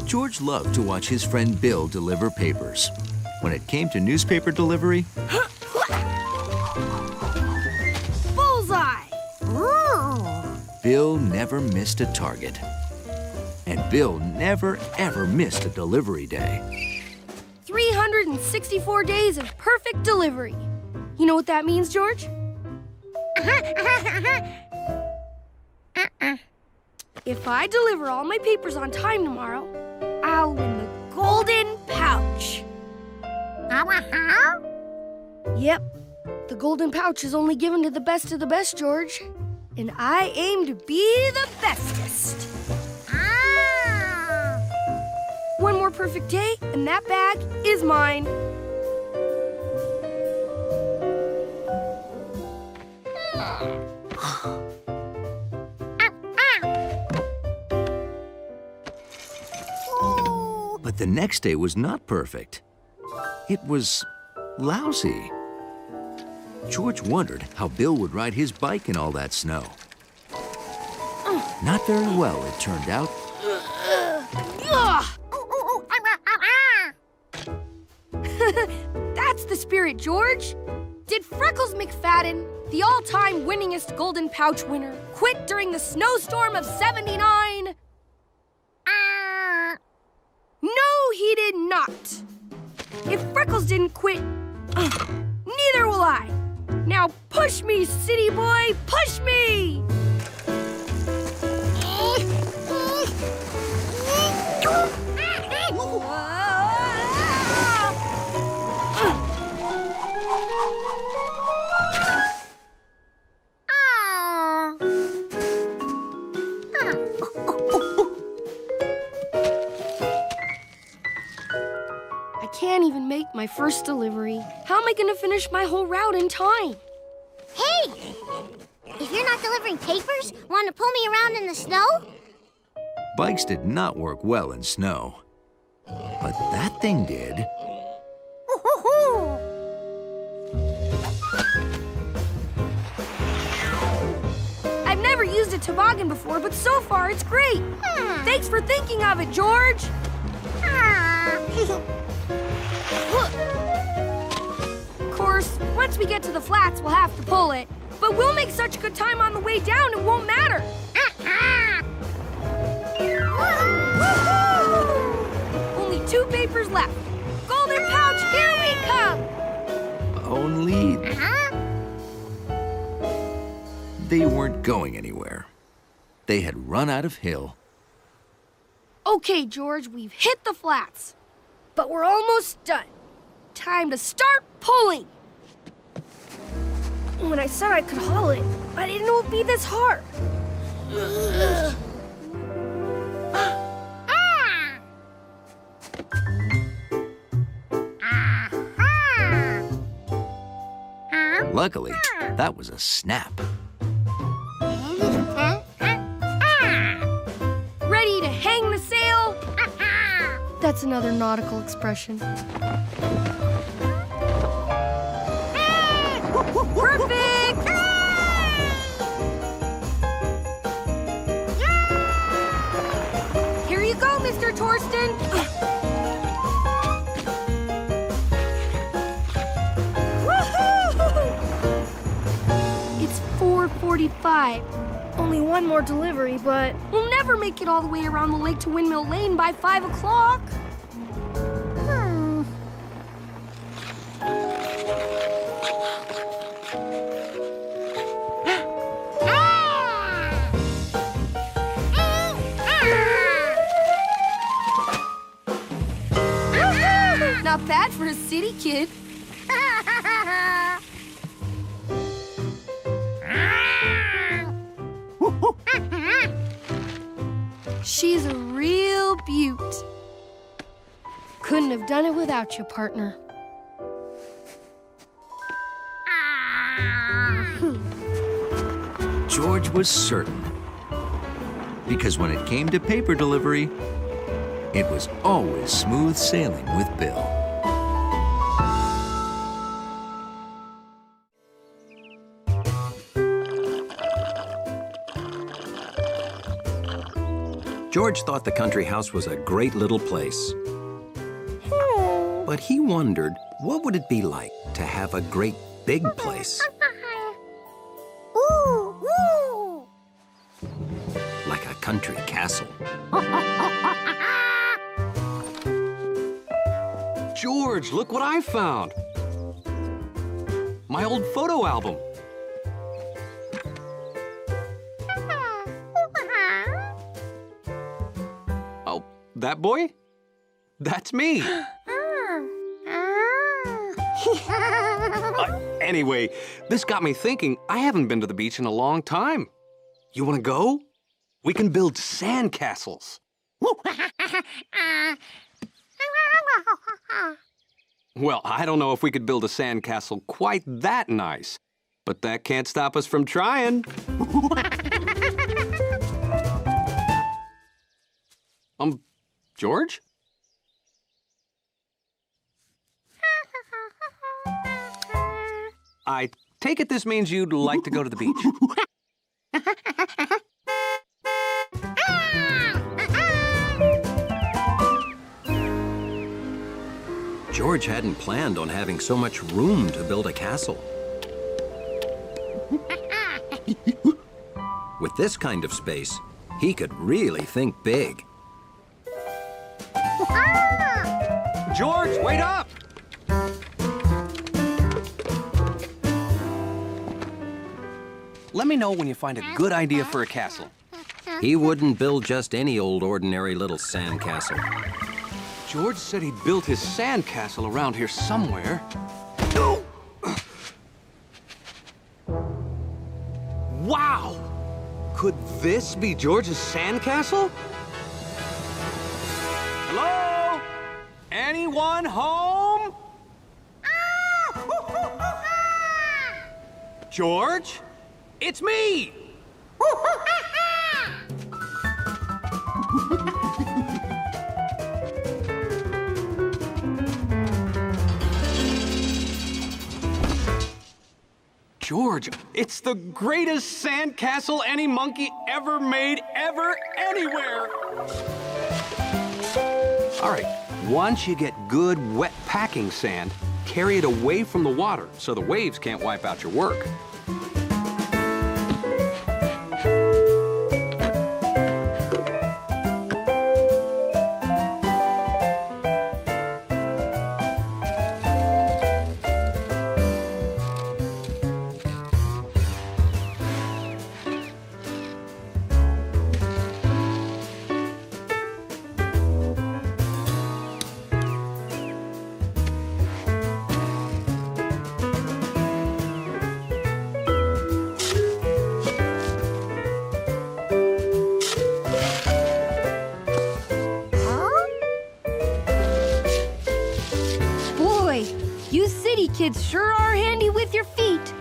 George loved to watch his friend Bill deliver papers. When it came to newspaper delivery, bullseye! Bill never missed a target. And Bill never, ever missed a delivery day. 364 days of perfect delivery. You know what that means, George? If I deliver all my papers on time tomorrow, I'll win the golden pouch. Yep, the golden pouch is only given to the best of the best, George. And I aim to be the bestest. One more perfect day, and that bag is mine. But the next day was not perfect. It was lousy. George wondered how Bill would ride his bike in all that snow. Not very well, it turned out. That's the spirit, George. Did Freckles McFadden, the all-time winningest Golden Pouch winner, quit during the snowstorm of '79? No, he did not. If Freckles didn't quit, neither will I. Now push me, city boy, push me! I can't even make my first delivery. How am I going to finish my whole route in time? Hey! If you're not delivering papers, want to pull me around in the snow? Bikes did not work well in snow. But that thing did. I've never used a toboggan before, but so far it's great. Thanks for thinking of it, George. Of course, once we get to the flats, we'll have to pull it. But we'll make such good time on the way down, it won't matter. Only 2 papers left. Golden pouch, here we come. Only they weren't going anywhere. They had run out of hill. Okay, George, we've hit the flats. But we're almost done. Time to start pulling. When I said I could haul it, I didn't know it'd be this hard. Luckily, that was a snap. Ready to hang the sail? That's another nautical expression. Perfect! Here you go, Mr. Torsten. It's 4:45. Only one more delivery, but we'll never make it all the way around the lake to Windmill Lane by 5 o'clock. Not bad for a city kid. She's a real beaut. Couldn't have done it without you, partner. George was certain. Because when it came to paper delivery, it was always smooth sailing with Bill. George thought the country house was a great little place. But he wondered, what would it be like to have a great big place? Ooh, ooh. Like a country castle. George, look what I found. My old photo album. Oh, that boy? That's me. Anyway, this got me thinking, I haven't been to the beach in a long time. You want to go? We can build sand castles. Well, I don't know if we could build a sand castle quite that nice, but that can't stop us from trying. George? I take it this means you'd like to go to the beach. George hadn't planned on having so much room to build a castle. With this kind of space, he could really think big. George, wait up! Let me know when you find a good idea for a castle. He wouldn't build just any old ordinary little sand castle. George said he built his sand castle around here somewhere. No! Wow! Could this be George's sand castle? Hello? Anyone home? George? It's me! George, it's the greatest sand castle any monkey ever made, anywhere! All right, once you get good, wet packing sand, carry it away from the water so the waves can't wipe out your work. Kids sure are handy with your feet.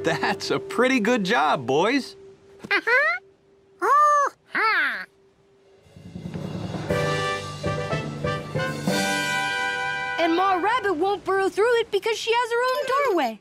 That's a pretty good job, boys. And Ma Rabbit won't burrow through it because she has her own doorway.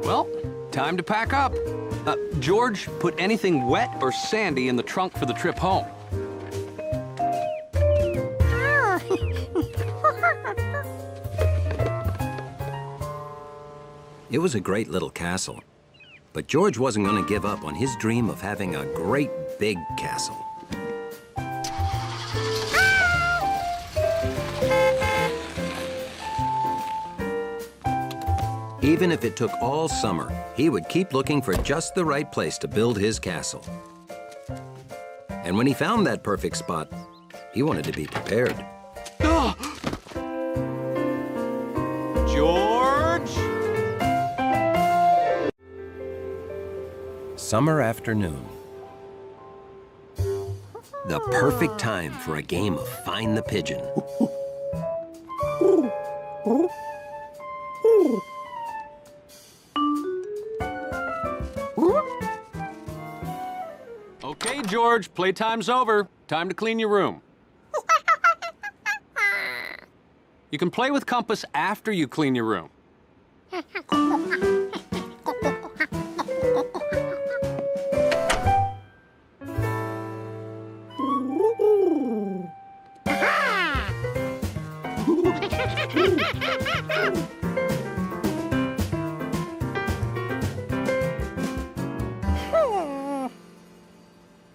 Well, time to pack up. George, put anything wet or sandy in the trunk for the trip home. It was a great little castle, but George wasn't going to give up on his dream of having a great big castle. Even if it took all summer, he would keep looking for just the right place to build his castle. And when he found that perfect spot, he wanted to be prepared. George! Summer afternoon. The perfect time for a game of Find the Pigeon. Okay, George, playtime's over. Time to clean your room. You can play with compass after you clean your room.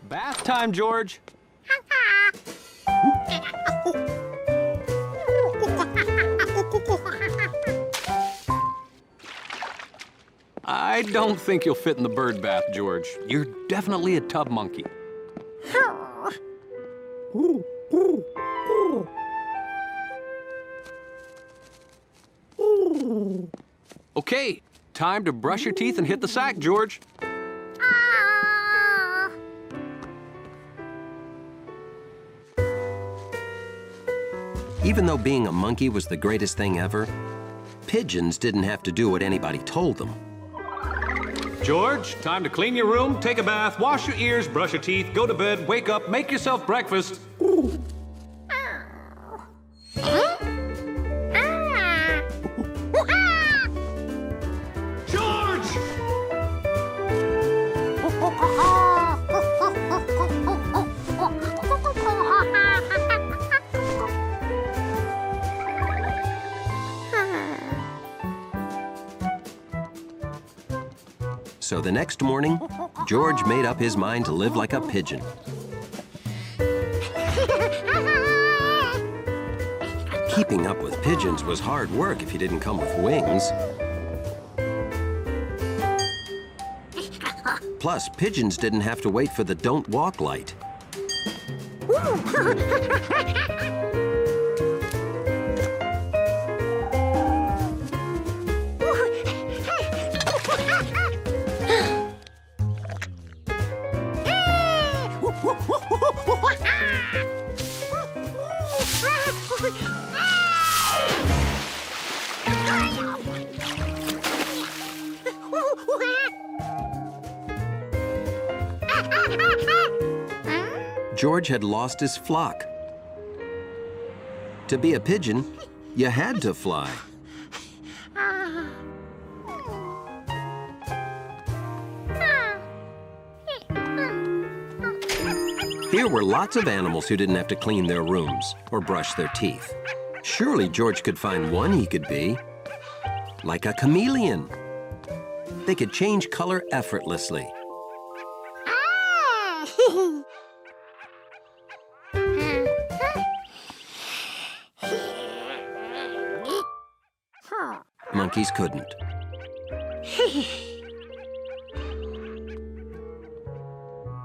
Bath time, George. I don't think you'll fit in the bird bath, George. You're definitely a tub monkey. Okay, time to brush your teeth and hit the sack, George. Even though being a monkey was the greatest thing ever, pigeons didn't have to do what anybody told them. George, time to clean your room, take a bath, wash your ears, brush your teeth, go to bed, wake up, make yourself breakfast. George! So the next morning, George made up his mind to live like a pigeon. Keeping up with pigeons was hard work if you didn't come with wings. Plus, pigeons didn't have to wait for the don't walk light. George had lost his flock. To be a pigeon, you had to fly. Here were lots of animals who didn't have to clean their rooms or brush their teeth. Surely George could find one he could be. Like a chameleon. They could change color effortlessly. Monkeys couldn't.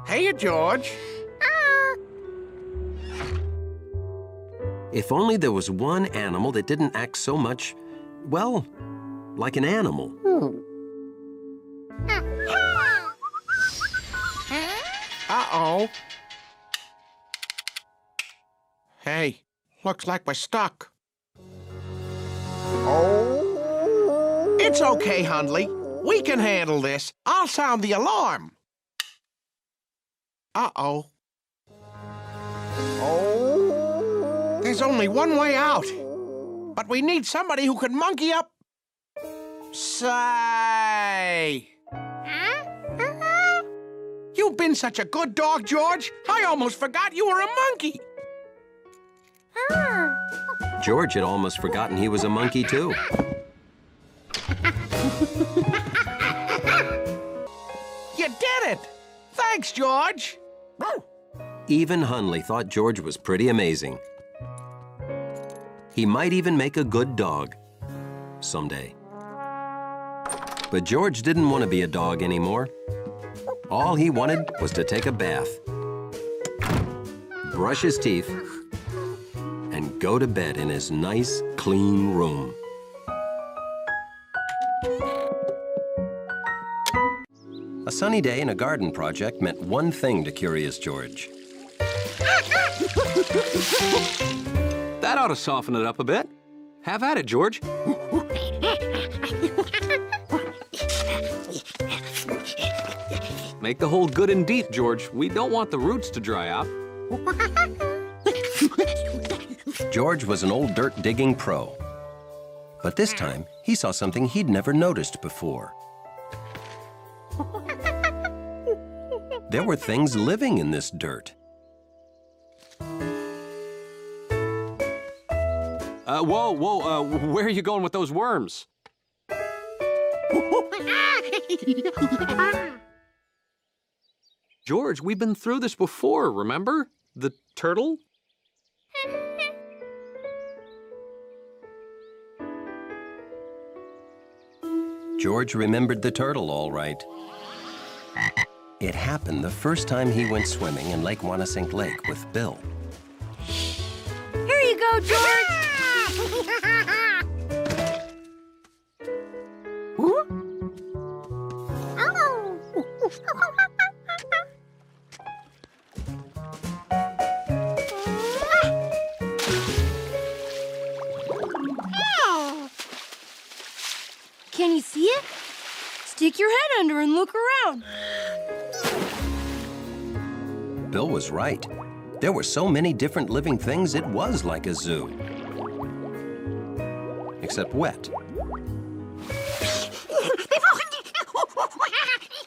Hey, George. If only there was one animal that didn't act so much, well, like an animal. Uh-oh. Hey, looks like we're stuck. Oh. It's okay, Hundley. We can handle this. I'll sound the alarm. Uh-oh. Oh. There's only one way out. But we need somebody who can monkey up. Say. You've been such a good dog, George. I almost forgot you were a monkey. George had almost forgotten he was a monkey, too. You did it! Thanks, George. Even Hundley thought George was pretty amazing. He might even make a good dog someday. But George didn't want to be a dog anymore. All he wanted was to take a bath, brush his teeth, and go to bed in his nice, clean room. A sunny day in a garden project meant one thing to Curious George. That ought to soften it up a bit. Have at it, George. Make the hole good and deep, George. We don't want the roots to dry out. George was an old dirt-digging pro. But this time, he saw something he'd never noticed before. There were things living in this dirt. Whoa, where are you going with those worms? George, we've been through this before, remember? The turtle? George remembered the turtle all right. It happened the first time he went swimming in Lake Wanasink Lake with Bill. Here you go, George! Can you see it? Stick your head under and look around. Bill was right. There were so many different living things, it was like a zoo. Except wet.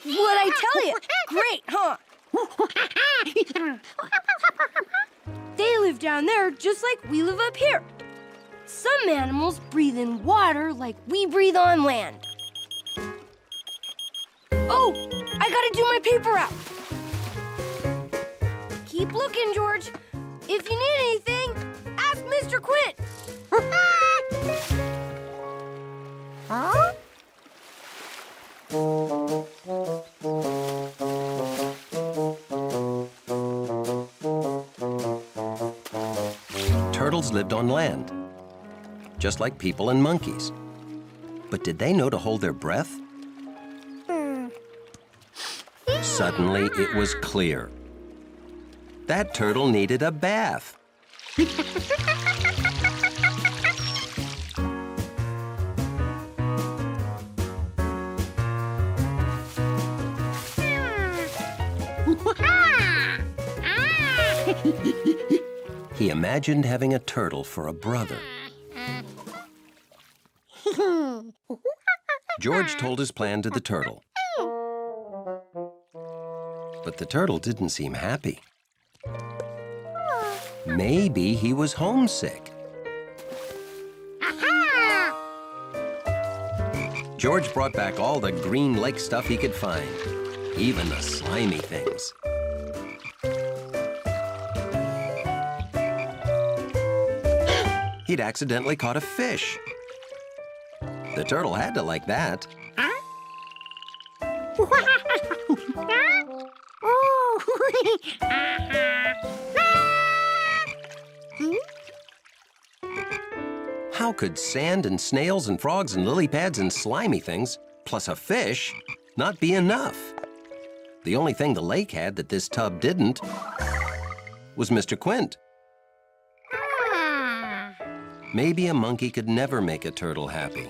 What'd I tell you? Great, huh? They live down there just like we live up here. Some animals breathe in water like we breathe on land. Oh, I gotta do my paper route. Keep looking, George. If you need anything, ask Mr. Quint. Huh? Turtles lived on land, just like people and monkeys. But did they know to hold their breath? Suddenly, it was clear. That turtle needed a bath. He imagined having a turtle for a brother. George told his plan to the turtle. But the turtle didn't seem happy. Maybe he was homesick. George brought back all the green lake stuff he could find, even the slimy things. He'd accidentally caught a fish. The turtle had to like that. How could sand and snails and frogs and lily pads and slimy things, plus a fish, not be enough? The only thing the lake had that this tub didn't was Mr. Quint. Maybe a monkey could never make a turtle happy.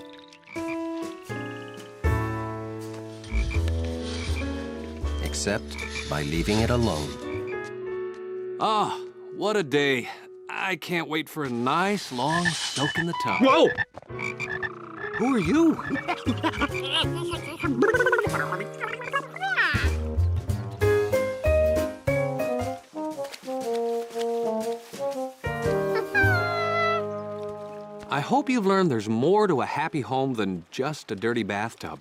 Except by leaving it alone. Ah, what a day. I can't wait for a nice long soak in the tub. Whoa! Who are you? I hope you've learned there's more to a happy home than just a dirty bathtub.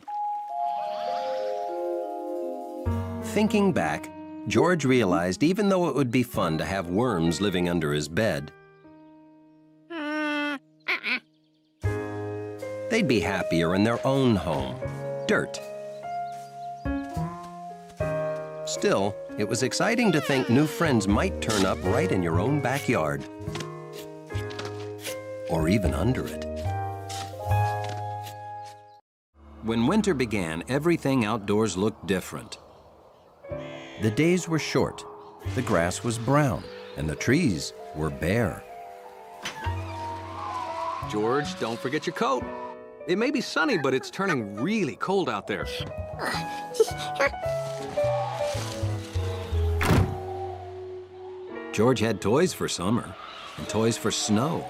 Thinking back, George realized even though it would be fun to have worms living under his bed, they'd be happier in their own home, dirt. Still, it was exciting to think new friends might turn up right in your own backyard. Or even under it. When winter began, everything outdoors looked different. The days were short, the grass was brown, and the trees were bare. George, don't forget your coat. It may be sunny, but it's turning really cold out there. George had toys for summer. and toys for snow.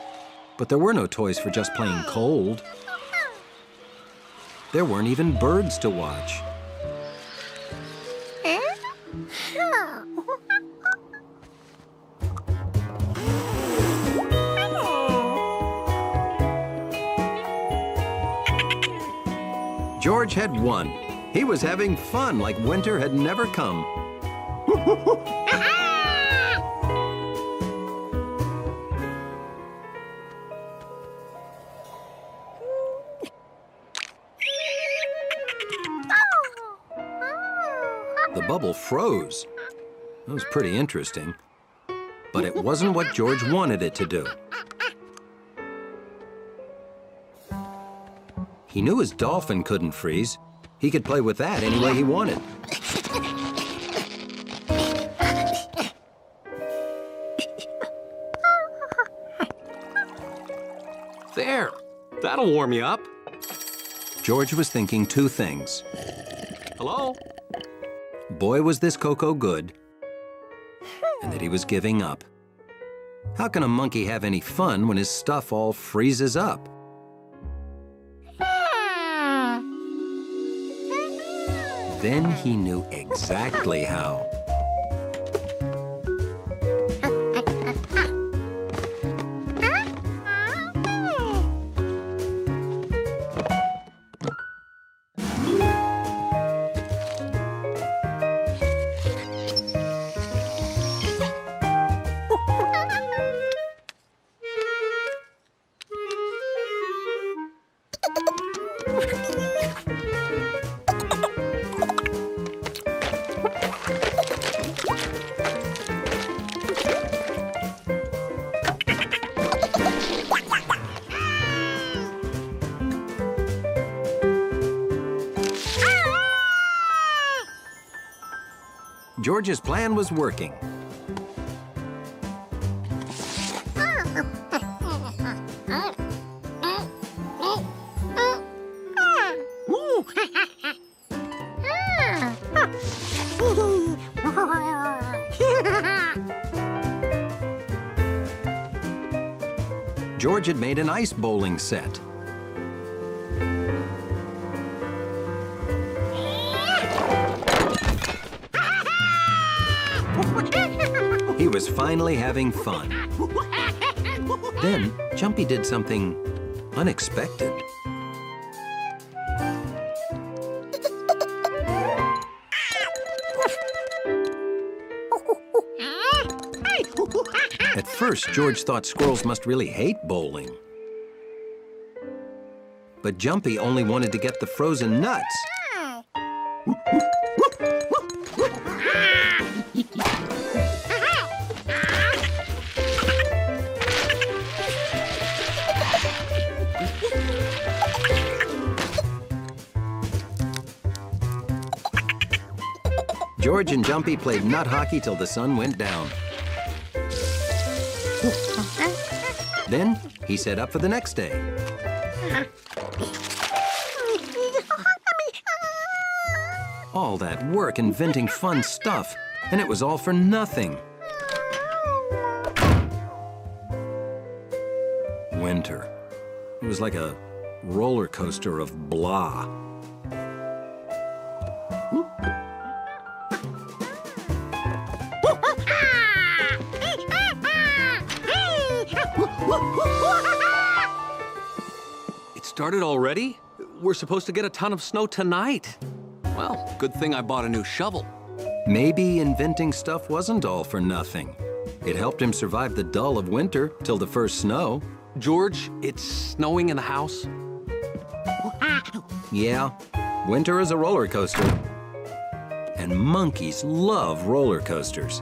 But there were no toys for just plain cold. There weren't even birds to watch. George had won. He was having fun like winter had never come. The bubble froze. That was pretty interesting. But it wasn't what George wanted it to do. He knew his dolphin couldn't freeze. He could play with that any way he wanted. There, that'll warm you up. George was thinking two things. Hello? Boy, was this cocoa good, and that he was giving up. How can a monkey have any fun when his stuff all freezes up? Then he knew exactly how. George's plan was working. George had made an ice bowling set. He was finally having fun. Then, Jumpy did something unexpected. At first, George thought squirrels must really hate bowling. But Jumpy only wanted to get the frozen nuts. George and Jumpy played nut hockey till the sun went down. Then he set up for the next day. All that work inventing fun stuff, and it was all for nothing. Winter. It was like a roller coaster of blah. It started already? We're supposed to get a ton of snow tonight. Well, good thing I bought a new shovel. Maybe inventing stuff wasn't all for nothing. It helped him survive the dull of winter till the first snow. George, it's snowing in the house. Yeah, winter is a roller coaster. And monkeys love roller coasters.